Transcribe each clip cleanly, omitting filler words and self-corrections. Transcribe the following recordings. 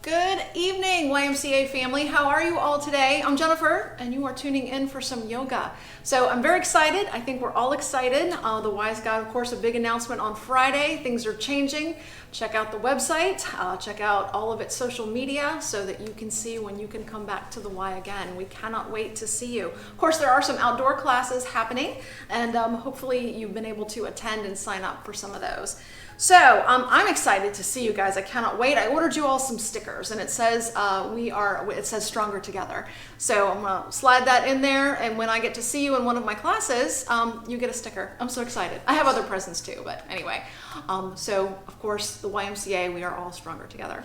Good evening, YMCA family. How are you all today? I'm Jennifer, and you are tuning in for some yoga. So I'm very excited. I think we're all excited. The Wise got, of course, a big announcement on Friday. Things are changing. Check out the website. Check out all of its social media so that you can see when you can come back to the Y again. We cannot wait to see you. Of course, there are some outdoor classes happening, and hopefully you've been able to attend and sign up for some of those. So I'm excited to see you guys. I cannot wait. I ordered you all some stickers, and it says it says Stronger Together. So I'm gonna slide that in there, and when I get to see you in one of my classes, you get a sticker. I'm so excited. I have other presents too, but anyway. So of course, the YMCA, we are all stronger together.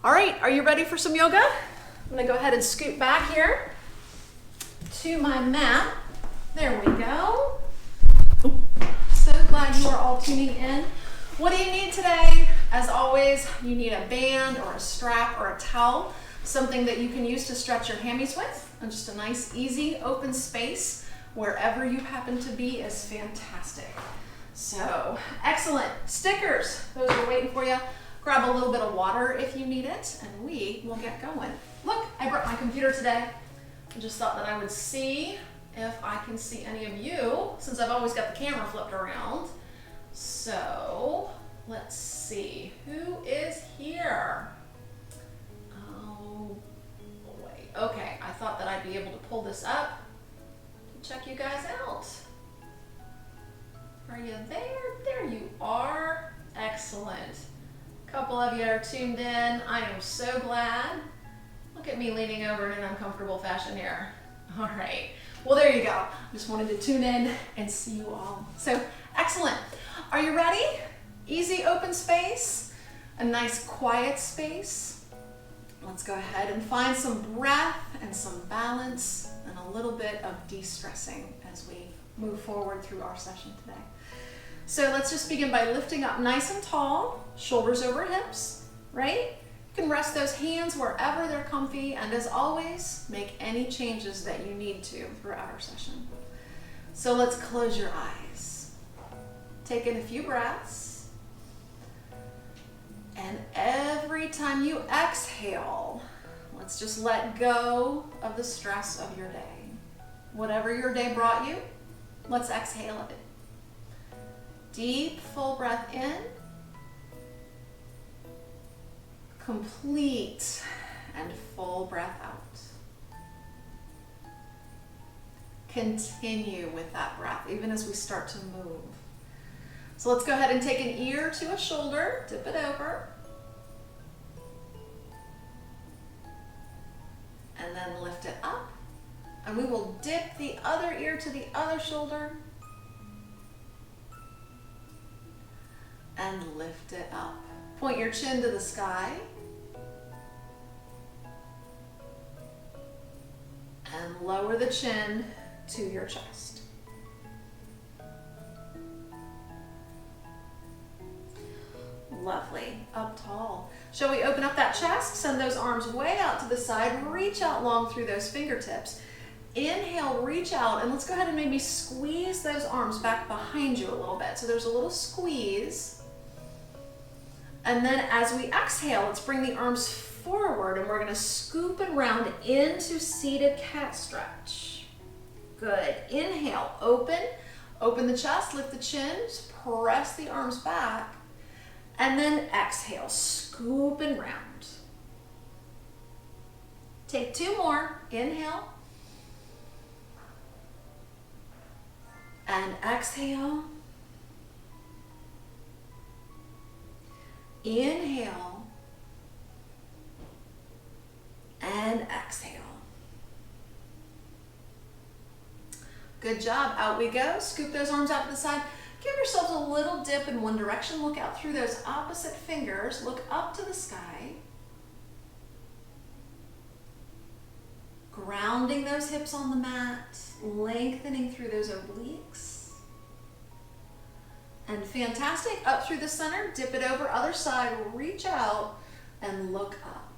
All right, are you ready for some yoga? I'm gonna go ahead and scoot back here to my mat. There we go. So glad you are all tuning in. What do you need today? As always, you need a band or a strap or a towel, something that you can use to stretch your hammies with, and just a nice, easy, open space wherever you happen to be is fantastic. So, excellent. Stickers, those are waiting for you. Grab a little bit of water if you need it, and we will get going. Look, I brought my computer today. I just thought that I would see if I can see any of you, since I've always got the camera flipped around. So let's see, who is here? Oh boy. Okay, I thought that I'd be able to pull this up to check you guys out. Are you there? There you are. Excellent. A couple of you are tuned in. I am so glad. Look at me leaning over in an uncomfortable fashion here. All right. Well, there you go. Just wanted to tune in and see you all. So, excellent. Are you ready? Easy open space, a nice quiet space. Let's go ahead and find some breath and some balance and a little bit of de-stressing as we move forward through our session today. So let's just begin by lifting up nice and tall, shoulders over hips, right? You can rest those hands wherever they're comfy, and as always, make any changes that you need to throughout our session. So let's close your eyes. Take in a few breaths, and every time you exhale, let's just let go of the stress of your day. Whatever your day brought you, let's exhale it. Deep, full breath in. Complete and full breath out. Continue with that breath, even as we start to move. So let's go ahead and take an ear to a shoulder, dip it over, and then lift it up. And we will dip the other ear to the other shoulder and lift it up. Point your chin to the sky and lower the chin to your chest. Lovely. Up tall. Shall we open up that chest? Send those arms way out to the side. Reach out long through those fingertips. Inhale, reach out, and let's go ahead and maybe squeeze those arms back behind you a little bit. So there's a little squeeze. And then as we exhale, let's bring the arms forward, and we're going to scoop and round into seated cat stretch. Good. Inhale, open the chest, lift the chin, just press the arms back. And then exhale, scoop and round. Take two more. Inhale. And exhale. Inhale. And exhale. Good job. Out we go. Scoop those arms out to the side. Give yourselves a little dip in one direction. Look out through those opposite fingers. Look up to the sky. Grounding those hips on the mat. Lengthening through those obliques. And fantastic. Up through the center. Dip it over. Other side. Reach out and look up.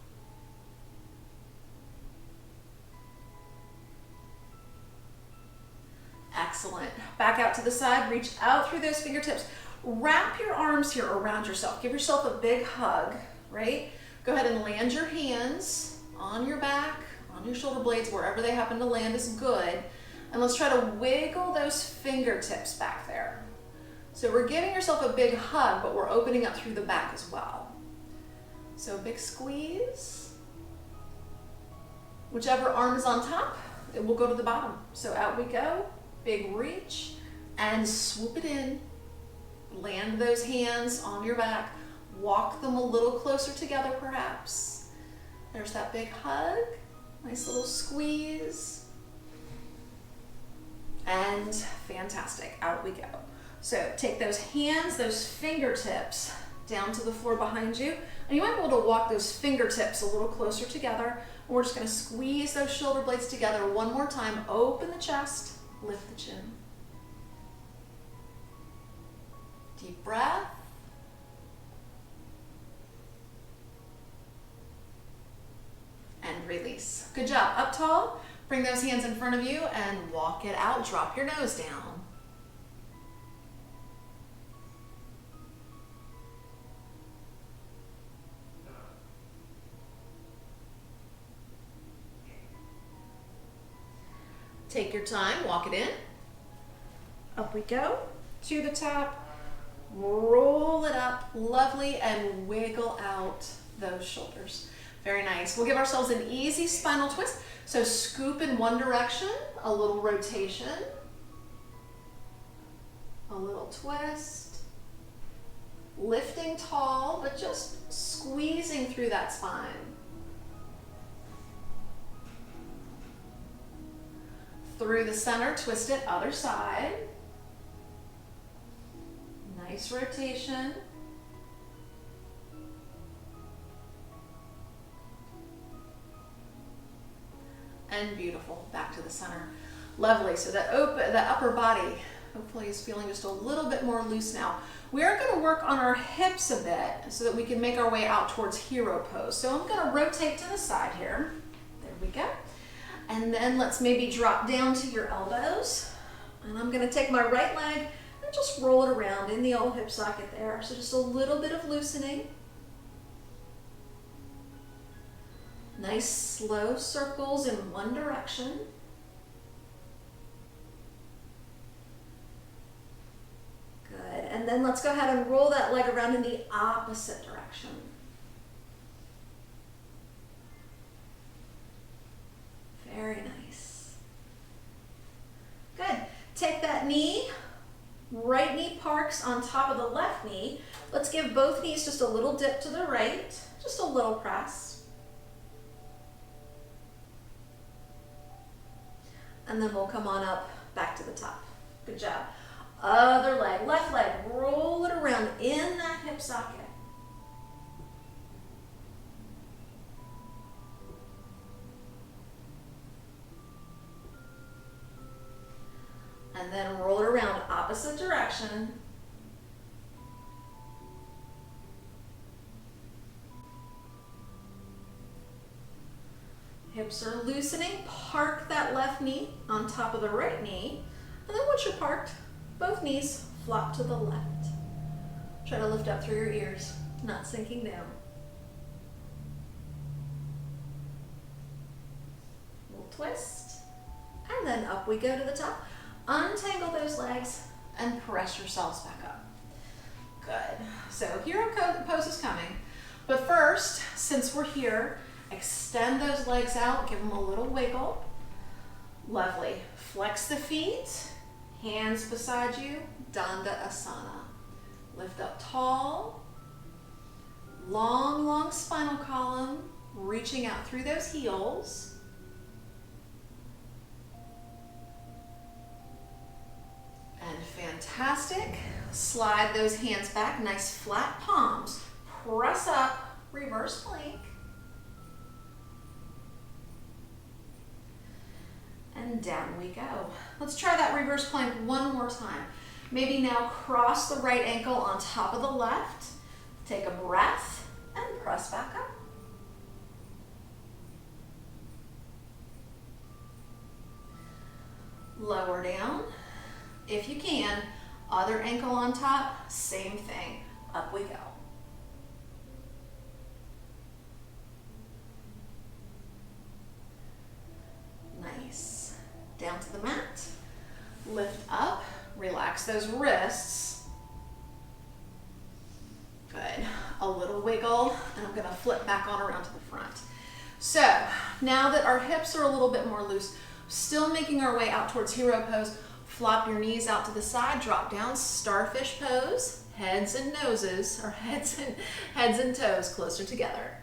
Excellent. Back out to the side, reach out through those fingertips. Wrap your arms here around yourself. Give yourself a big hug, right? Go ahead and land your hands on your back, on your shoulder blades, wherever they happen to land is good. And let's try to wiggle those fingertips back there. So we're giving yourself a big hug, but we're opening up through the back as well. So big squeeze. Whichever arm is on top, it will go to the bottom. So out we go, big reach, and swoop it in. Land those hands on your back. Walk them a little closer together perhaps. There's that big hug, nice little squeeze. And fantastic, out we go. So take those hands, those fingertips down to the floor behind you. And you might be able to walk those fingertips a little closer together. And we're just gonna squeeze those shoulder blades together one more time. Open the chest, lift the chin. Deep breath. And release. Good job. Up tall. Bring those hands in front of you and walk it out. Drop your nose down. Take your time. Walk it in. Up we go. To the top. Roll it up. Lovely. And wiggle out those shoulders. Very nice. We'll give ourselves an easy spinal twist. So scoop in one direction, a little rotation, a little twist, lifting tall, but just squeezing through that spine. Through the center, twist it, other side. Nice rotation. And beautiful, back to the center. Lovely, so the upper body hopefully is feeling just a little bit more loose now. We are gonna work on our hips a bit so that we can make our way out towards hero pose. So I'm gonna rotate to the side here. There we go. And then let's maybe drop down to your elbows. And I'm gonna take my right leg and just roll it around in the old hip socket there. So just a little bit of loosening. Nice slow circles in one direction. Good, and then let's go ahead and roll that leg around in the opposite direction. Very nice. Good, take that knee, right knee parks on top of the left knee. Let's give both knees just a little dip to the right, just a little press. And then we'll come on up back to the top. Good job. Other leg, left leg, roll it around in that hip socket. And then roll it around opposite direction. Hips are loosening. Park that left knee on top of the right knee. And then once you're parked, both knees flop to the left. Try to lift up through your ears, not sinking down. Little twist. And then up we go to the top. Untangle those legs and press yourselves back up. Good. So hero pose is coming. But first, since we're here, extend those legs out, give them a little wiggle. Lovely. Flex the feet, hands beside you, Dandasana. Lift up tall, long, long spinal column, reaching out through those heels. And fantastic. Slide those hands back, nice flat palms. Press up, reverse plank. And down we go. Let's try that reverse plank one more time. Maybe now cross the right ankle on top of the left. Take a breath and press back up. Lower down. If you can, other ankle on top, same thing. Up we go. down to the mat. Lift up, relax those wrists. Good. A little wiggle, and I'm gonna flip back on around to the front. So now that our hips are a little bit more loose, still making our way out towards hero pose, flop your knees out to the side, drop down, starfish pose, heads and noses, or heads and toes closer together.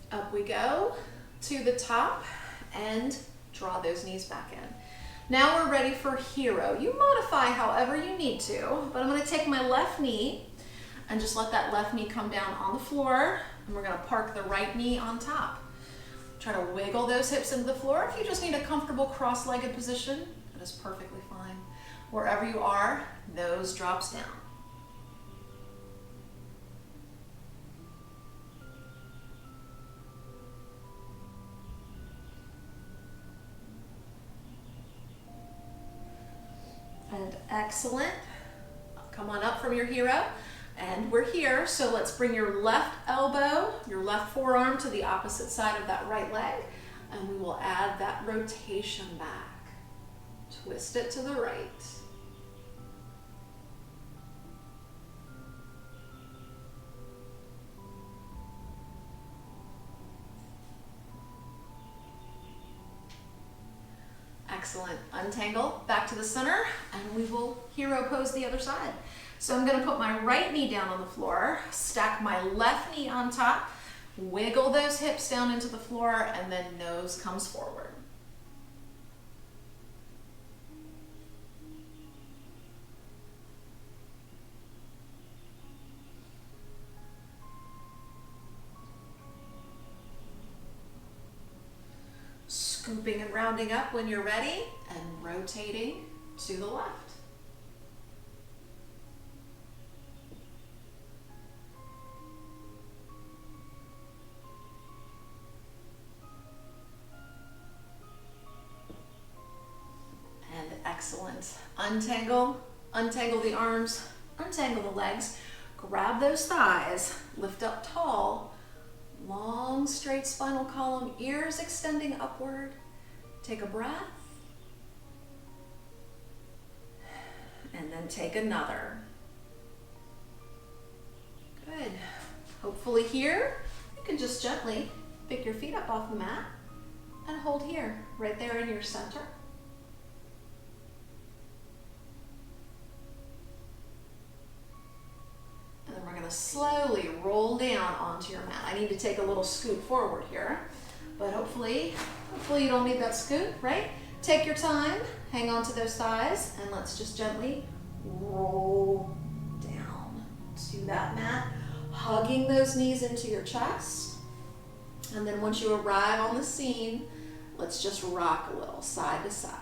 Up we go to the top and draw those knees back in. Now we're ready for hero. You modify however you need to, but I'm going to take my left knee and just let that left knee come down on the floor, and we're going to park the right knee on top. Try to wiggle those hips into the floor. If you just need a comfortable cross-legged position, that is perfectly fine. Wherever you are, nose drops down. And excellent. Come on up from your hero. And we're here, so let's bring your left elbow, your left forearm to the opposite side of that right leg, and we will add that rotation back. Twist it to the right. Excellent. Untangle, back to the center, and we will hero pose the other side. So I'm going to put my right knee down on the floor, stack my left knee on top, wiggle those hips down into the floor, and then nose comes forward. Scooping and rounding up when you're ready, and rotating to the left. And excellent. Untangle the arms, untangle the legs, grab those thighs, lift up tall. Long, straight spinal column, ears extending upward. Take a breath. And then take another. Good. Hopefully here, you can just gently pick your feet up off the mat and hold here, right there in your center. We're going to slowly roll down onto your mat. I need to take a little scoot forward here, but hopefully you don't need that scoot, right? Take your time, hang on to those thighs, and let's just gently roll down to that mat, hugging those knees into your chest. And then once you arrive on the scene, let's just rock a little side to side.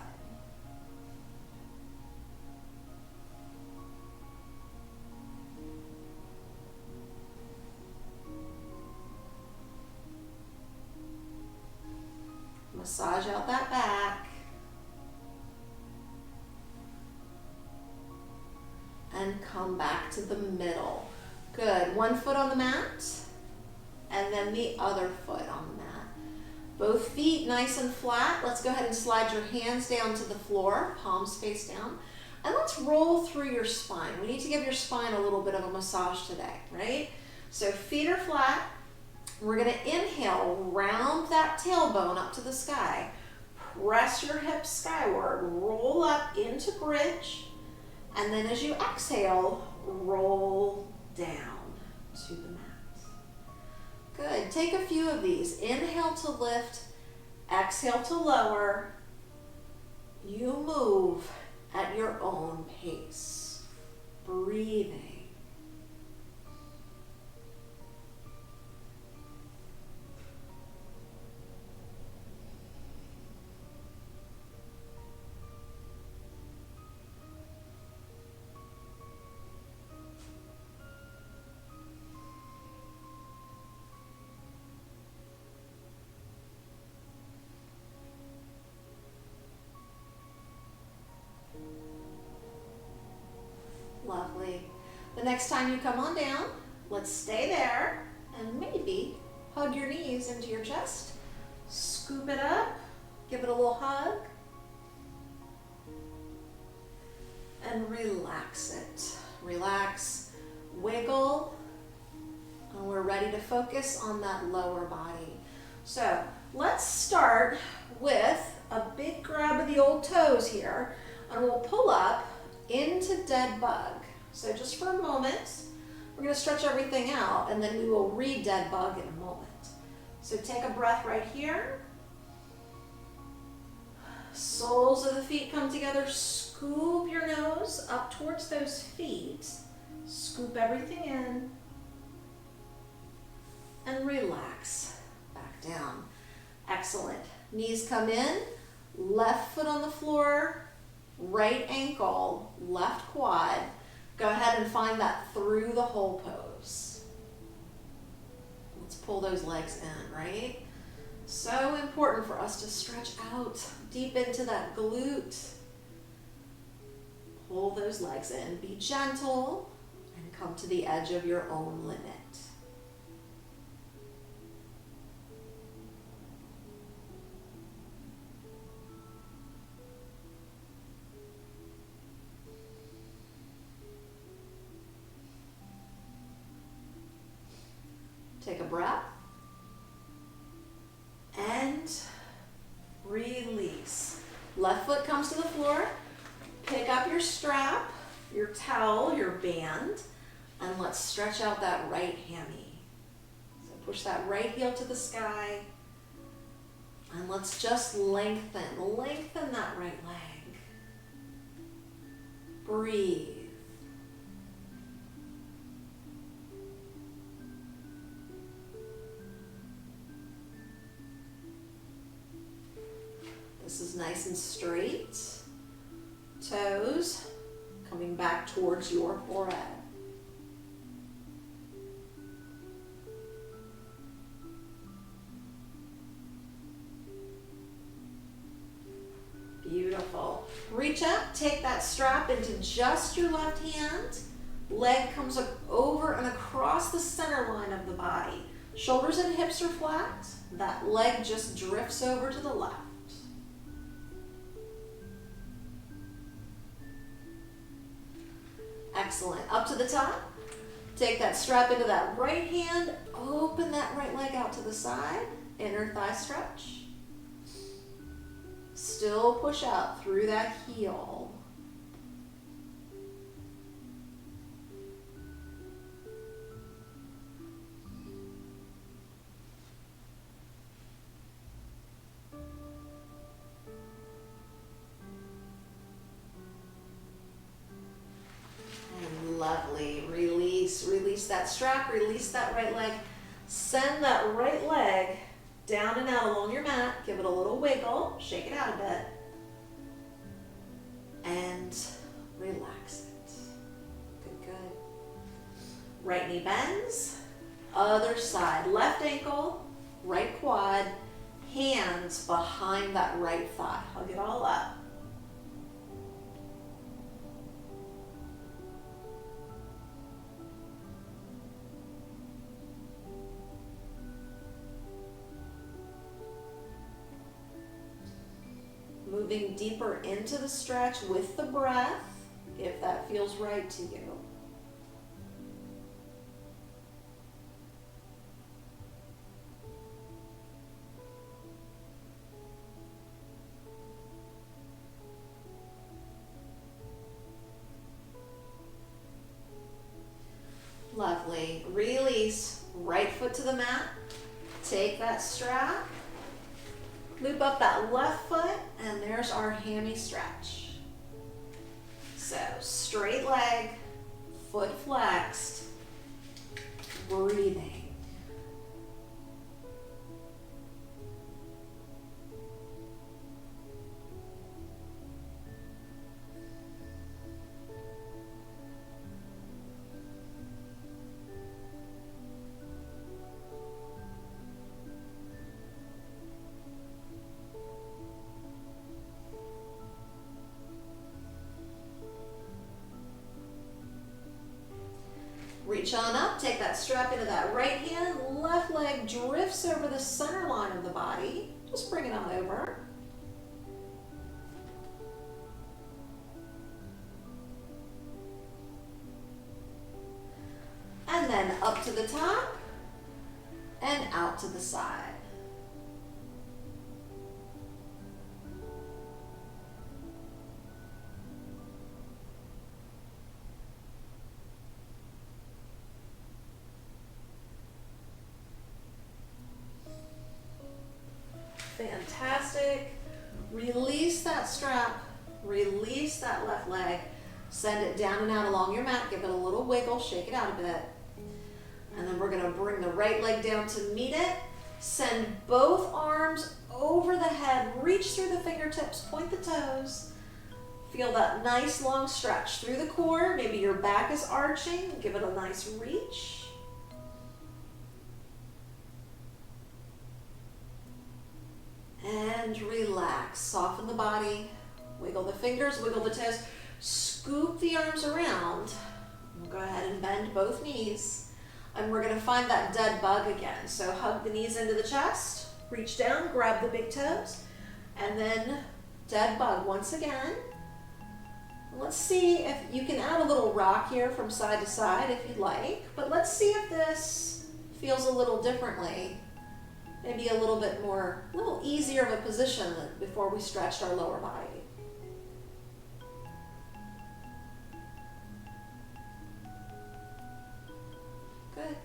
Massage out that back. And come back to the middle. Good. One foot on the mat, and then the other foot on the mat. Both feet nice and flat. Let's go ahead and slide your hands down to the floor, palms face down. And let's roll through your spine. We need to give your spine a little bit of a massage today, right? So feet are flat. We're going to inhale, round that tailbone up to the sky. Press your hips skyward, roll up into bridge, and then as you exhale, roll down to the mat. Good. Take a few of these. Inhale to lift, exhale to lower. You move at your own pace. Breathing. next time you come on down, let's stay there and maybe hug your knees into your chest. Scoop it up, give it a little hug, and relax it. Relax, wiggle, and we're ready to focus on that lower body. So let's start with a big grab of the old toes here, and we'll pull up into dead bug. So just for a moment, we're going to stretch everything out, and then we will re-dead bug in a moment. So take a breath right here. Soles of the feet come together. Scoop your nose up towards those feet. Scoop everything in. And relax back down. Excellent. Knees come in. Left foot on the floor. Right ankle. Left quad. Go ahead and find that through the whole pose. Let's pull those legs in, right? So important for us to stretch out deep into that glute. Pull those legs in. Be gentle and come to the edge of your own limit. Take a breath and release. Left foot comes to the floor. Pick up your strap, your towel, your band, and let's stretch out that right hammy. So push that right heel to the sky, and let's just lengthen that right leg. Breathe. This is nice and straight. Toes coming back towards your forehead. Beautiful. Reach up, take that strap into just your left hand. Leg comes up over and across the center line of the body. Shoulders and hips are flat. That leg just drifts over to the left. Excellent. Up to the top. Take that strap into that right hand. Open that right leg out to the side. Inner thigh stretch. Still push out through that heel. Lovely. Release that strap, release that right leg. Send that right leg down and out along your mat. Give it a little wiggle, shake it out a bit, and relax it. Good, good. Right knee bends, other side. Left ankle, right quad, hands behind that right thigh. Hug it all up. Moving deeper into the stretch with the breath, if that feels right to you. Lovely. Release. Right foot to the mat. Take that strap. Loop up that left foot, and there's our hammy stretch. So straight leg, foot flexed, breathing. Reach on up, take that strap into that right hand, left leg drifts over the center line of the body. Just bring it on over. And then up to the top and out to the side. Fantastic. Release that strap, release that left leg, send it down and out along your mat, give it a little wiggle, shake it out a bit. And then we're gonna bring the right leg down to meet it, send both arms over the head, reach through the fingertips, point the toes. Feel that nice long stretch through the core, maybe your back is arching, give it a nice reach. And relax, soften the body, wiggle the fingers, wiggle the toes, scoop the arms around. We'll go ahead and bend both knees. And we're gonna find that dead bug again. So hug the knees into the chest, reach down, grab the big toes, and then dead bug once again. Let's see if you can add a little rock here from side to side if you'd like, but let's see if this feels a little differently. Maybe a little bit more, a little easier of a position than before we stretched our lower body. Good.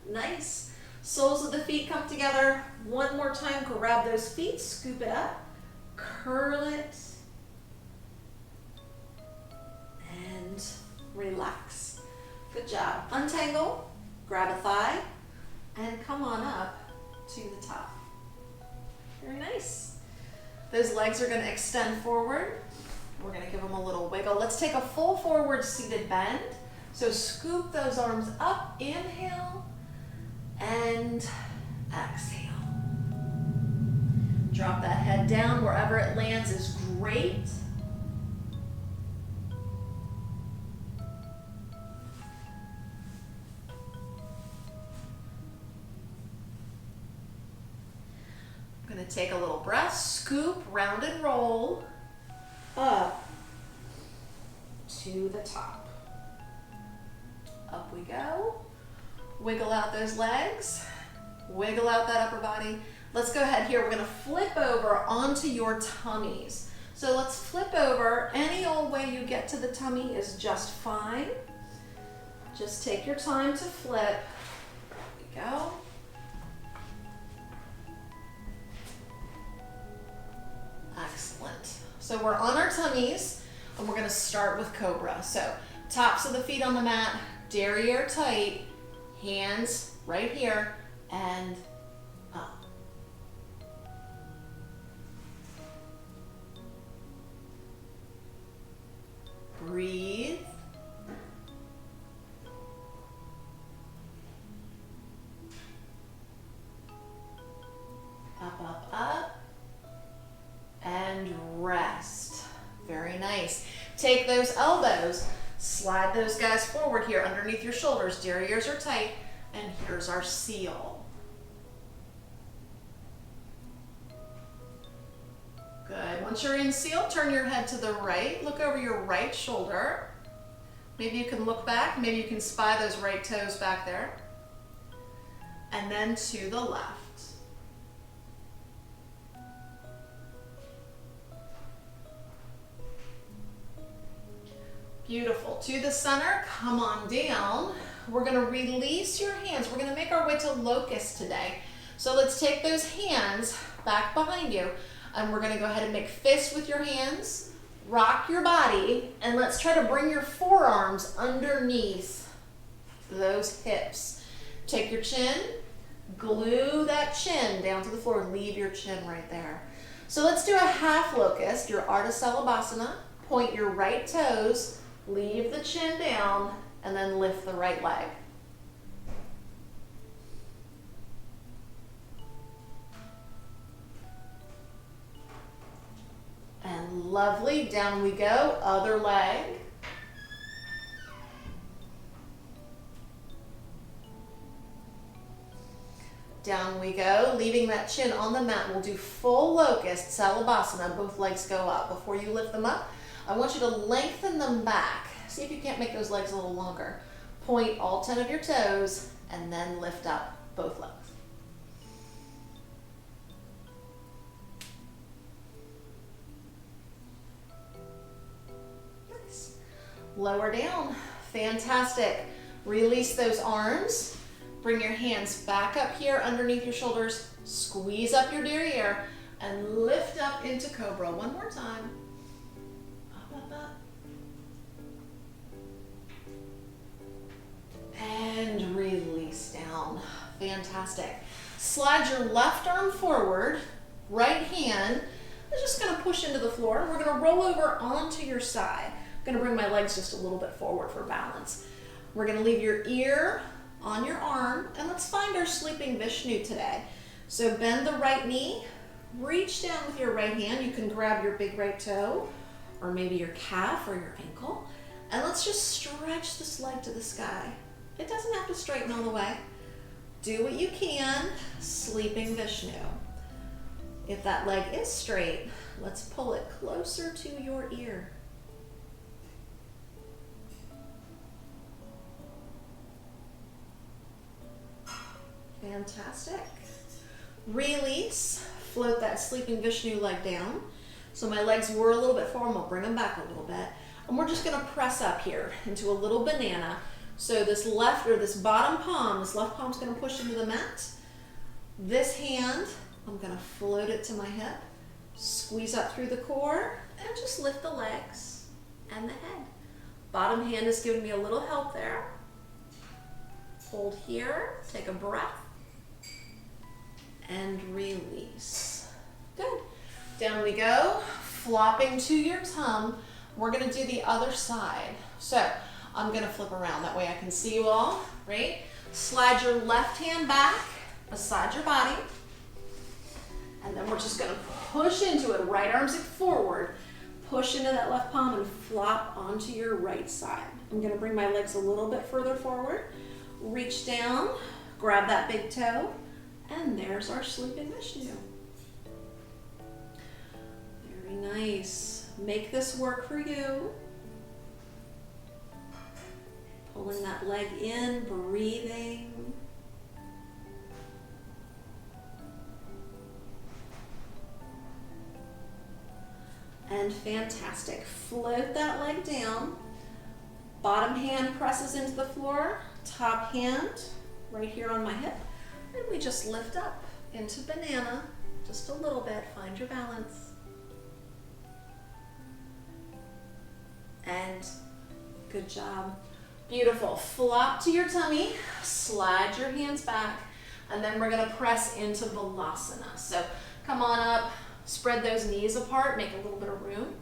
Nice. Soles of the feet come together. One more time, grab those feet, scoop it up, curl it, and relax. Good job. Untangle, grab a thigh, and come on up to the top. Very nice. Those legs are going to extend forward. We're going to give them a little wiggle. Let's take a full forward seated bend. So scoop those arms up, inhale, and exhale. Drop that head down. Wherever it lands is great. Going to take a little breath, scoop, round and roll, up to the top. Up we go. Wiggle out those legs, wiggle out that upper body. Let's go ahead here. We're going to flip over onto your tummies. So let's flip over. Any old way you get to the tummy is just fine. Just take your time to flip. There we go. Excellent. So we're on our tummies and we're going to start with Cobra. So tops of the feet on the mat, derriere tight, hands right here and up. Breathe. Up, up, up. And rest. Very nice. Take those elbows, slide those guys forward here underneath your shoulders. Derrieres are tight, and here's our seal. Good. Once you're in seal, turn your head to the right. Look over your right shoulder. Maybe you can look back. Maybe you can spy those right toes back there. And then to the left. Beautiful. To the center, come on down. We're going to release your hands. We're going to make our way to locust today. So let's take those hands back behind you, and we're going to go ahead and make fists with your hands. Rock your body, and let's try to bring your forearms underneath those hips. Take your chin, glue that chin down to the floor. Leave your chin right there. So let's do a half locust, your Ardha Salabhasana. Point your right toes. Leave the chin down and then lift the right leg. And lovely, down we go, other leg. Down we go, leaving that chin on the mat. We'll do full locust, Salabhasana. Both legs go up. Before you lift them up, I want you to lengthen them back. See if you can't make those legs a little longer. Point all 10 of your toes and then lift up both legs. Nice. Lower down. Fantastic. Release those arms. Bring your hands back up here underneath your shoulders. Squeeze up your derriere and lift up into cobra. One more time. Up, up, up. And release down. Fantastic. Slide your left arm forward. Right hand is just going to push into the floor. We're going to roll over onto your side. I'm going to bring my legs just a little bit forward for balance. We're going to leave your ear on your arm, and let's find our sleeping Vishnu today. So bend the right knee, reach down with your right hand. You can grab your big right toe, or maybe your calf or your ankle, and let's just stretch this leg to the sky. It doesn't have to straighten all the way. Do what you can, sleeping Vishnu. If that leg is straight, let's pull it closer to your ear. Fantastic. Release, float that sleeping Vishnu leg down. So my legs were a little bit forward, I'll bring them back a little bit. And we're just gonna press up here into a little banana. So this left or this bottom palm, this left palm's gonna push into the mat. This hand, I'm gonna float it to my hip, squeeze up through the core, and just lift the legs and the head. Bottom hand is giving me a little help there. Hold here, take a breath, and release. Good. Down we go, flopping to your tum. We're gonna do the other side. So I'm gonna flip around, that way I can see you all, right? Slide your left hand back beside your body, and then we're just gonna push into it. Right arm's forward, push into that left palm and flop onto your right side. I'm gonna bring my legs a little bit further forward, reach down, grab that big toe, and there's our sleeping Vishnu. Very nice. Make this work for you. Pulling that leg in, breathing. And fantastic. Float that leg down. Bottom hand presses into the floor. Top hand right here on my hip. And we just lift up into banana, just a little bit. Find your balance. And good job. Beautiful. Flop to your tummy, slide your hands back, and then we're gonna press into Balasana. So come on up, spread those knees apart, make a little bit of room.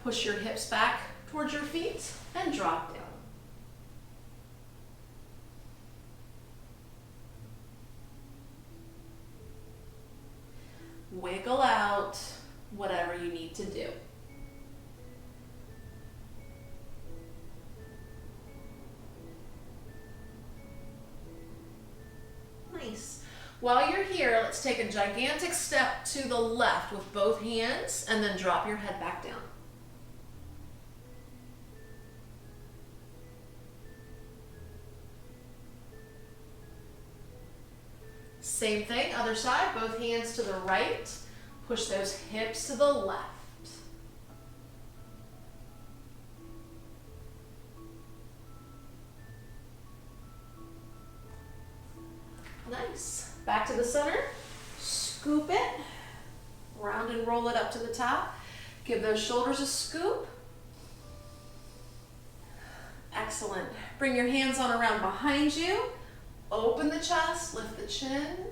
Push your hips back towards your feet and drop down. Wiggle out, whatever you need to do. Nice. While you're here, let's take a gigantic step to the left with both hands and then drop your head back down. Same thing, other side, both hands to the right. Push those hips to the left. Nice. Back to the center. Scoop it. Round and roll it up to the top. Give those shoulders a scoop. Excellent. Bring your hands on around behind you. Open the chest, lift the chin.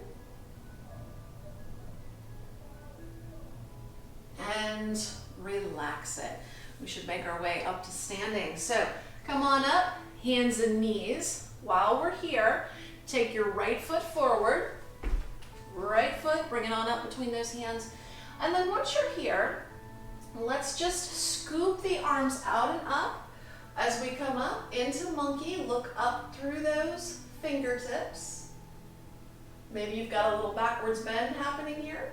And relax it. We should make our way up to standing. So come on up, hands and knees. While we're here, take your right foot forward. Right foot, bring it on up between those hands. And then once you're here, let's just scoop the arms out and up. As we come up into monkey, look up through those fingertips. Maybe you've got a little backwards bend happening here.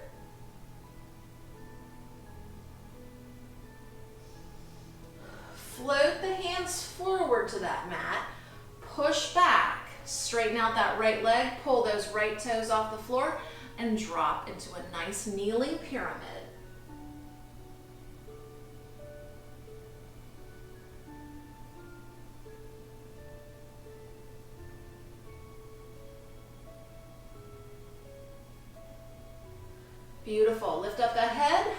Float the hands forward to that mat. Push back. Straighten out that right leg. Pull those right toes off the floor and drop into a nice kneeling pyramid. Beautiful. Lift up that head,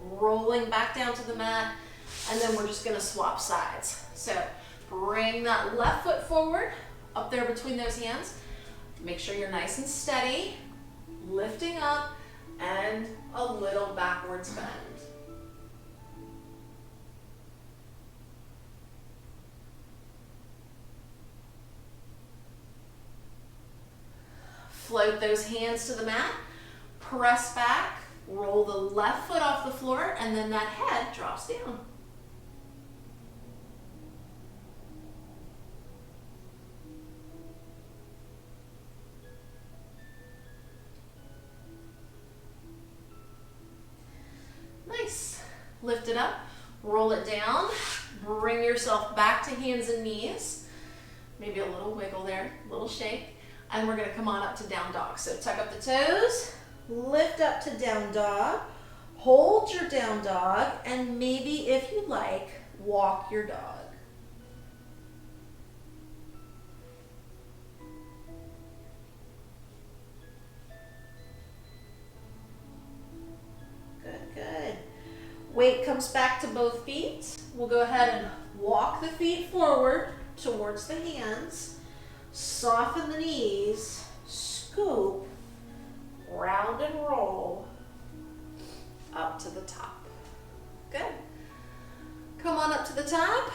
rolling back down to the mat, and then we're just going to swap sides. So bring that left foot forward, up there between those hands. Make sure you're nice and steady, lifting up, and a little backwards bend. Float those hands to the mat. Press back, roll the left foot off the floor, and then that head drops down. Nice. Lift it up, roll it down, bring yourself back to hands and knees. Maybe a little wiggle there, a little shake. And we're gonna come on up to down dog. So tuck up the toes, lift up to down dog, hold your down dog, and maybe if you like, walk your dog. Good, good. Weight comes back to both feet. We'll go ahead and walk the feet forward towards the hands, soften the knees, scoop, round and roll up to the top. Good. Come on up to the top.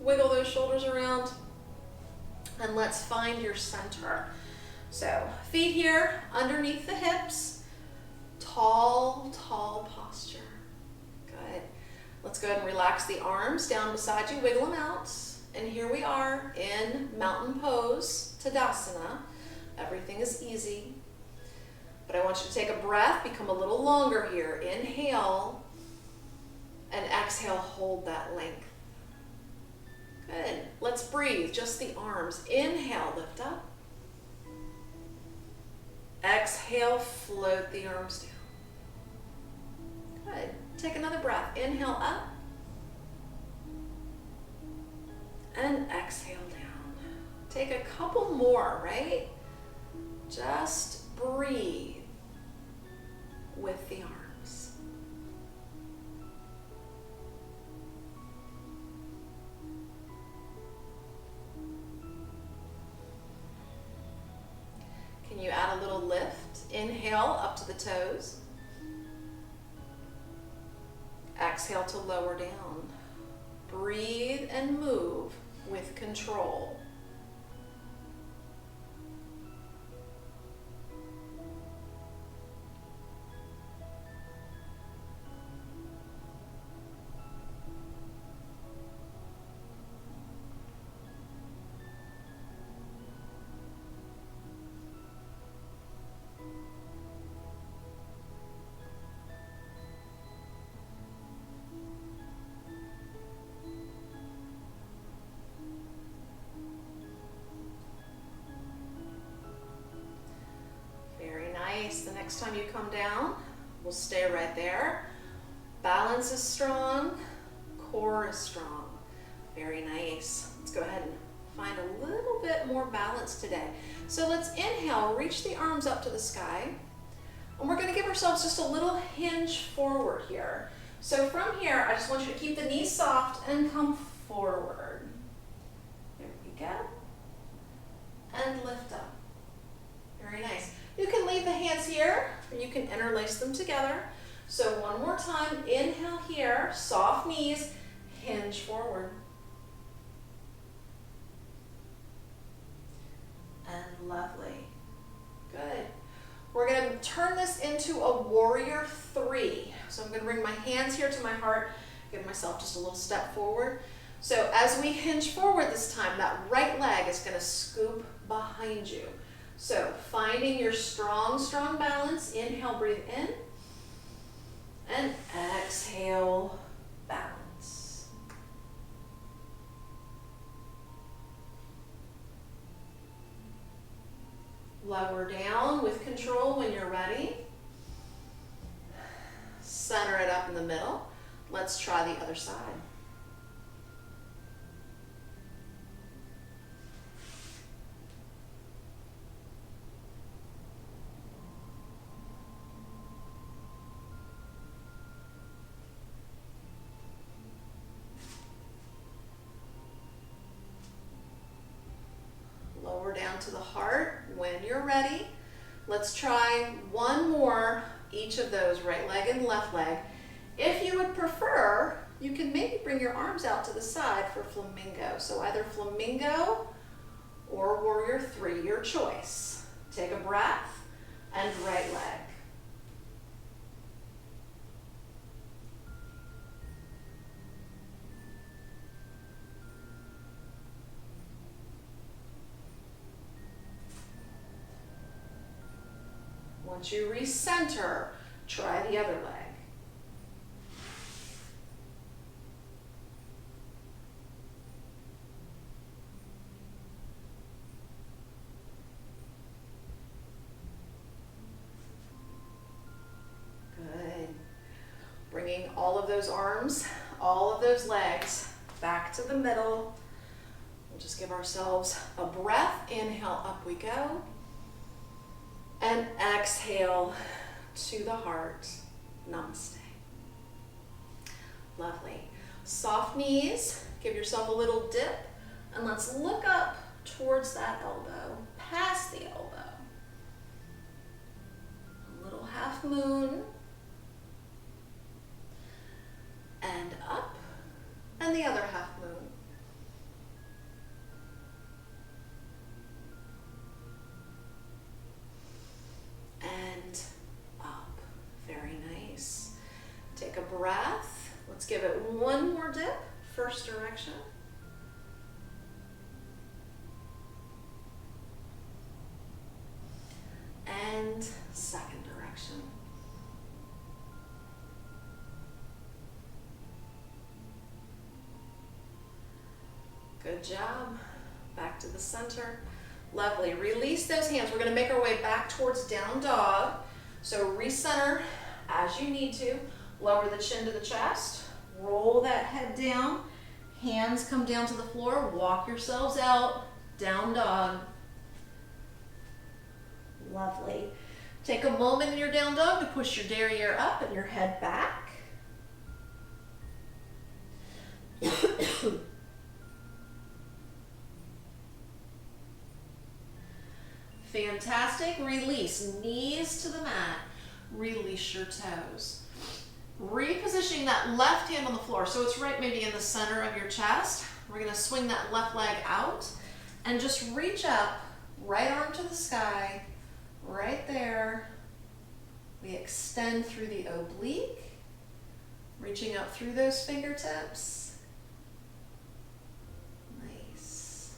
Wiggle those shoulders around. And let's find your center. So feet here underneath the hips. Tall, tall posture. Good. Let's go ahead and relax the arms down beside you. Wiggle them out. And here we are in mountain pose, Tadasana. Everything is easy. But I want you to take a breath, become a little longer here. Inhale and exhale, hold that length. Good. Let's breathe, just the arms. Inhale, lift up. Exhale, float the arms down. Good. Take another breath. Inhale up. And exhale down. Take a couple more, right? Just breathe with the arms. Can you add a little lift? Inhale up to the toes. Exhale to lower down. Breathe and move with control. The next time you come down, we'll stay right there. Balance is strong, core is strong. Very nice. Let's go ahead and find a little bit more balance today. So let's inhale, reach the arms up to the sky. And we're going to give ourselves just a little hinge forward here. So from here, I just want you to keep the knees soft and come forward. There we go. And lift up. Very nice. You can leave the hands here, or you can interlace them together. So one more time, inhale here, soft knees, hinge forward. And lovely. Good. We're going to turn this into a warrior 3. So I'm going to bring my hands here to my heart, give myself just a little step forward. So as we hinge forward this time, that right leg is going to scoop behind you. So finding your strong balance. Inhale, breathe in. And exhale, balance. Lower down with control when you're ready. Center it up in the middle. Let's try the other side. Lower down to the heart when you're ready. Let's try one more, each of those, right leg and left leg. If you would prefer, you can maybe bring your arms out to the side for flamingo. So either flamingo or warrior three, your choice. Take a breath and right leg. Once you recenter, try the other leg. Good. Bringing all of those arms, all of those legs back to the middle. We'll just give ourselves a breath. Inhale, up we go. And exhale to the heart. Namaste. Lovely. Soft knees. Give yourself a little dip. And let's look up towards that elbow, past the elbow. A little half moon. And up. And the other half moon. And up. Very nice. Take a breath. Let's give it one more dip. First direction. And second direction. Good job. Back to the center. Lovely. Release those hands. We're going to make our way back towards down dog. So recenter as you need to. Lower the chin to the chest. Roll that head down. Hands come down to the floor. Walk yourselves out. Down dog. Lovely. Take a moment in your down dog to push your derriere up and your head back. Fantastic. Release. Knees to the mat. Release your toes. Repositioning that left hand on the floor. So it's right maybe in the center of your chest. We're going to swing that left leg out and just reach up. Right arm to the sky. Right there. We extend through the oblique. Reaching up through those fingertips. Nice.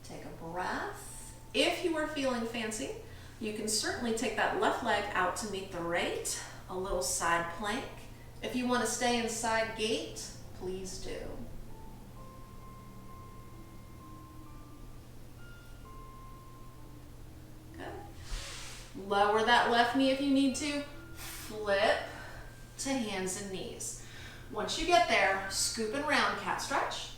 Take a breath. If you are feeling fancy, you can certainly take that left leg out to meet the right, a little side plank. If you want to stay in side gate, please do. Good. Lower that left knee if you need to. Flip to hands and knees. Once you get there, scoop and round cat stretch.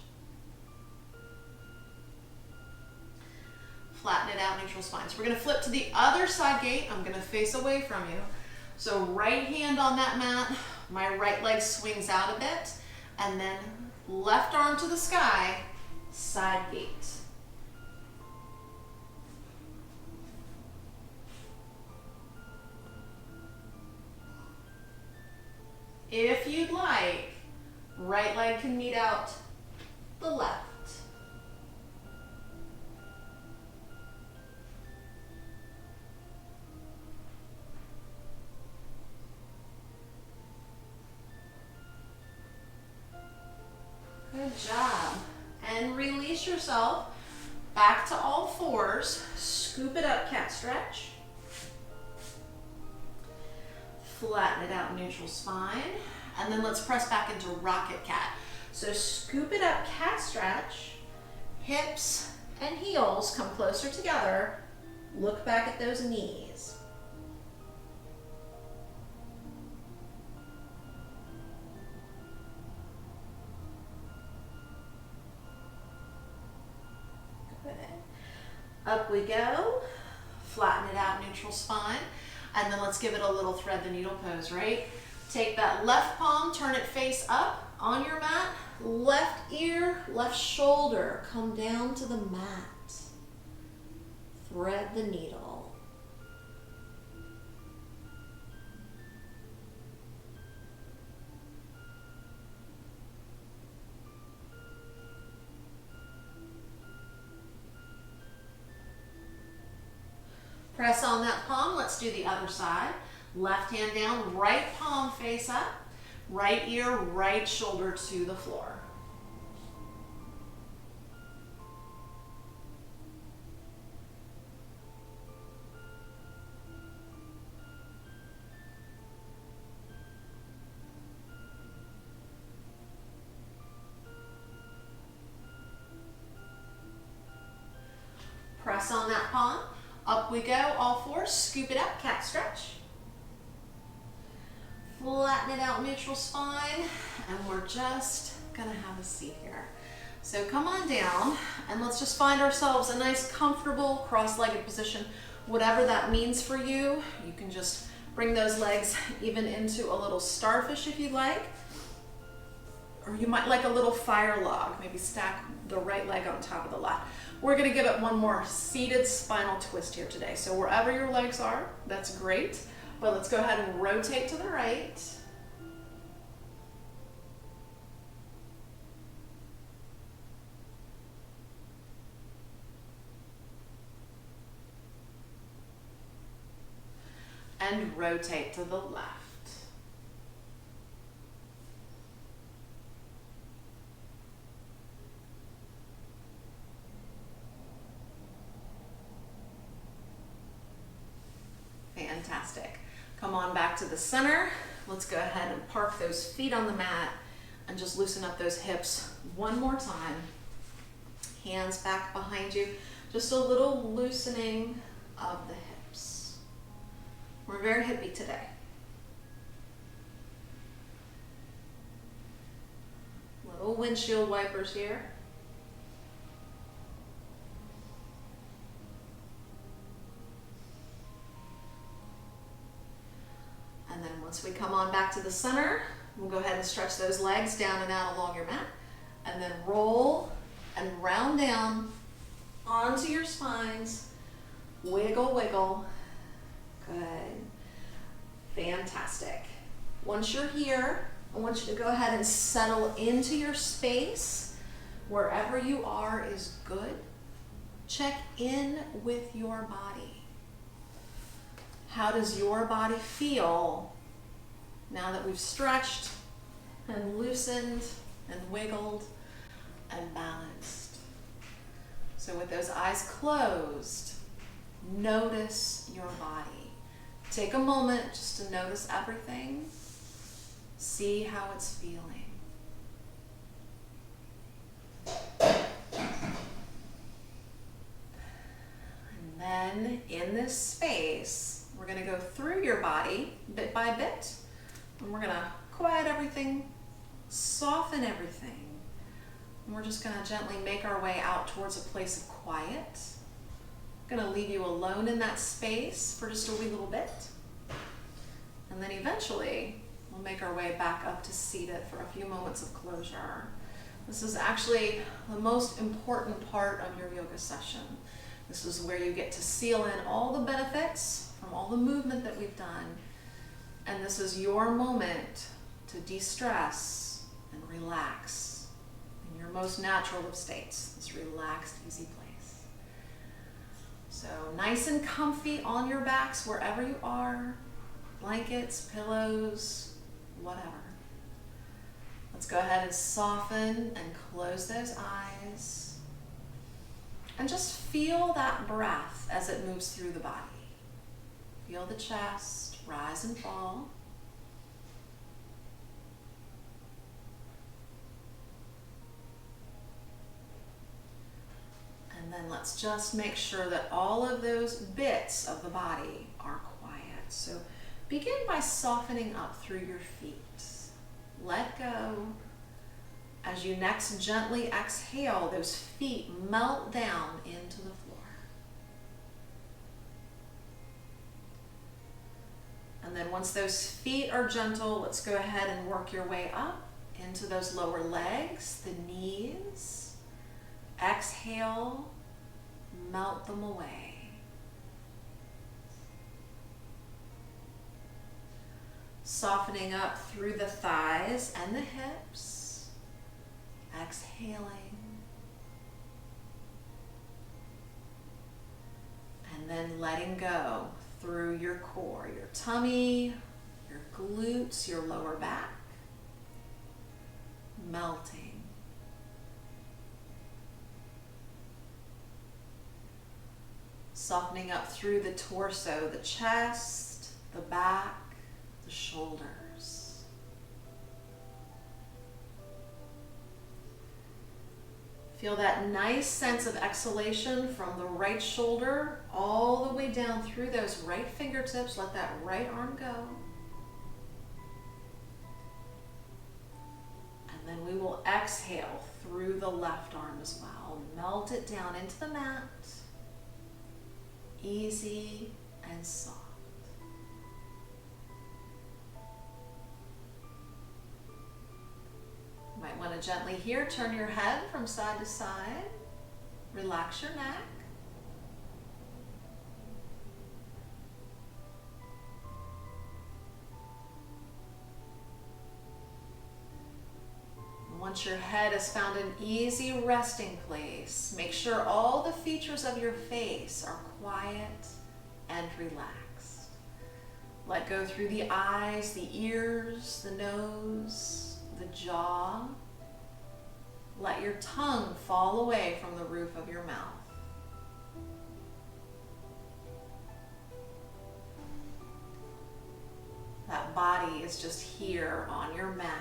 Flatten it out, neutral spine. So we're going to flip to the other side gate. I'm going to face away from you. So right hand on that mat, my right leg swings out a bit, and then left arm to the sky, side gate. If you'd like, right leg can meet out the left. Good job. And release yourself Back to all fours, scoop it up, cat stretch. Flatten it out, neutral spine. And then let's press back into rocket cat. So scoop it up, cat stretch. Hips and heels come closer together. Look back at those knees. Good. Up we go. Flatten it out, neutral spine. And then let's give it a little thread the needle pose, right? Take that left palm, turn it face up on your mat. Left ear, left shoulder, come down to the mat. Thread the needle. Press on that palm. Let's do the other side. Left hand down, right palm face up. Right ear, right shoulder to the floor. Press on that palm. Up we go, all fours. Scoop it up, cat stretch. Flatten it out, neutral spine, and we're just gonna have a seat here. So come on down, and let's just find ourselves a nice, comfortable, cross-legged position. Whatever that means for you, you can just bring those legs even into a little starfish if you'd like, or you might like a little fire log, maybe stack the right leg on top of the left. We're gonna give it one more seated spinal twist here today. So wherever your legs are, that's great. But let's go ahead and rotate to the right. And rotate to the left. Fantastic. Come on back to the center. Let's go ahead and park those feet on the mat and just loosen up those hips one more time. Hands back behind you. Just a little loosening of the hips. We're very hippie today. Little windshield wipers here. And then once we come on back to the center, we'll go ahead and stretch those legs down and out along your mat. And then roll and round down onto your spines. Wiggle, wiggle. Good. Fantastic. Once you're here, I want you to go ahead and settle into your space. Wherever you are is good. Check in with your body. How does your body feel now that we've stretched and loosened and wiggled and balanced? So with those eyes closed, notice your body. Take a moment just to notice everything. See how it's feeling. And then in this space, we're going to go through your body bit by bit, and we're going to quiet everything, soften everything, and we're just going to gently make our way out towards a place of quiet. I'm going to leave you alone in that space for just a wee little bit, and then eventually we'll make our way back up to seated for a few moments of closure. This is actually the most important part of your yoga session. This is where you get to seal in all the benefits from all the movement that we've done. And this is your moment to de-stress and relax in your most natural of states, this relaxed, easy place. So nice and comfy on your backs wherever you are, blankets, pillows, whatever. Let's go ahead and soften and close those eyes. And just feel that breath as it moves through the body. Feel the chest rise and fall. And then let's just make sure that all of those bits of the body are quiet. So begin by softening up through your feet. Let go. As you next gently exhale, those feet melt down into the floor. And then once those feet are gentle, let's go ahead and work your way up into those lower legs, the knees. Exhale, melt them away. Softening up through the thighs and the hips. Exhaling. And then letting go through your core, your tummy, your glutes, your lower back. Melting. Softening up through the torso, the chest, the back, the shoulders. Feel that nice sense of exhalation from the right shoulder all the way down through those right fingertips. Let that right arm go. And then we will exhale through the left arm as well. Melt it down into the mat. Easy and soft. You might want to gently here turn your head from side to side. Relax your neck. Once your head has found an easy resting place, make sure all the features of your face are quiet and relaxed. Let go through the eyes, the ears, the nose, the jaw. Let your tongue fall away from the roof of your mouth. That body is just here on your mat.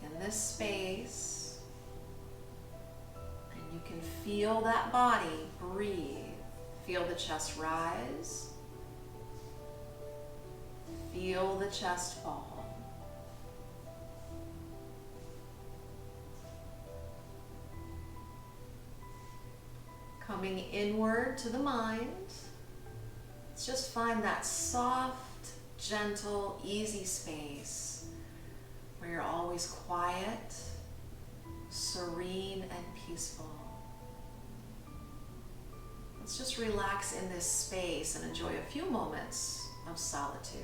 In this space, and you can feel that body breathe. Feel the chest rise. Feel the chest fall. Coming inward to the mind, let's just find that soft, gentle, easy space where you're always quiet, serene, and peaceful. Let's just relax in this space and enjoy a few moments of solitude.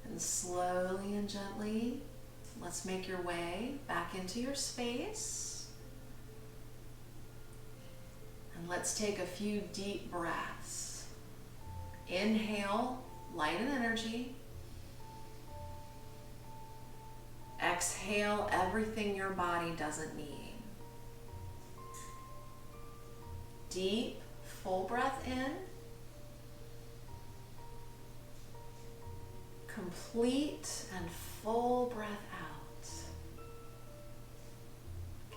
And slowly and gently, let's make your way back into your space. And let's take a few deep breaths. Inhale light and energy. Exhale everything your body doesn't need. Deep, full breath in. Complete and full breath out.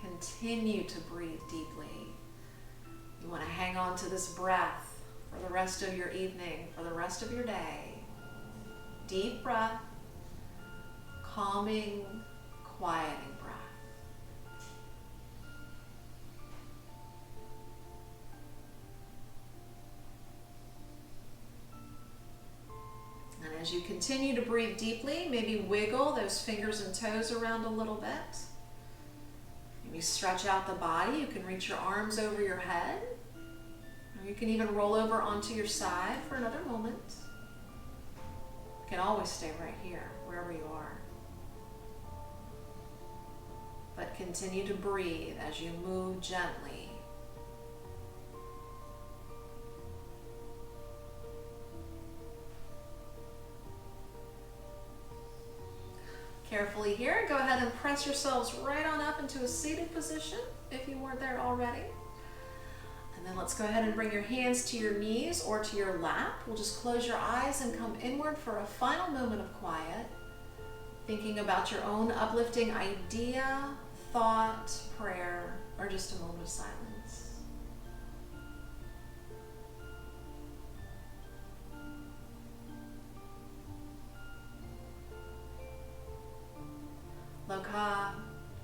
Continue to breathe deeply. You want to hang on to this breath for the rest of your evening, for the rest of your day. Deep breath, calming, quieting breath. And as you continue to breathe deeply, maybe wiggle those fingers and toes around a little bit. Maybe stretch out the body. You can reach your arms over your head. Or you can even roll over onto your side for another moment. You can always stay right here, wherever you are. But continue to breathe as you move gently. Carefully here, go ahead and press yourselves right on up into a seated position if you weren't there already. And then let's go ahead and bring your hands to your knees or to your lap. We'll just close your eyes and come inward for a final moment of quiet, thinking about your own uplifting idea, thought, prayer, or just a moment of silence. Loka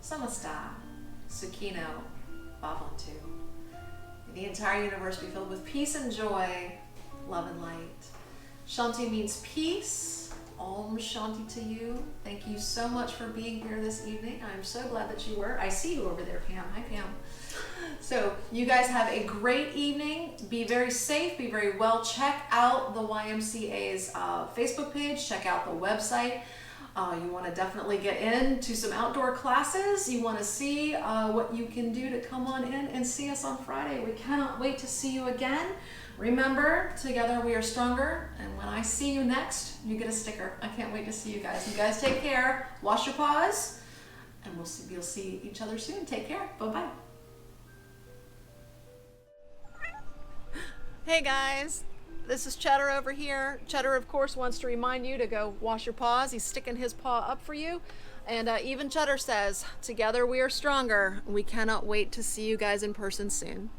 samasta sukhino bhavantu. May the entire universe be filled with peace and joy, love and light. Shanti means peace. Om Shanti to you. Thank you so much for being here this evening. I'm so glad that you were. I see you over there, Pam. Hi, Pam. So you guys have a great evening. Be very safe. Be very well. Check out the YMCA's Facebook page. Check out the website. You want to definitely get into some outdoor classes. You want to see what you can do to come on in and see us on Friday. We cannot wait to see you again. Remember, together we are stronger. And when I see you next, you get a sticker. I can't wait to see you guys. You guys take care. Wash your paws. And you'll see each other soon. Take care. Bye-bye. Hey guys. This is Cheddar over here. Cheddar, of course, wants to remind you to go wash your paws. He's sticking his paw up for you. And even Cheddar says, together we are stronger. We cannot wait to see you guys in person soon.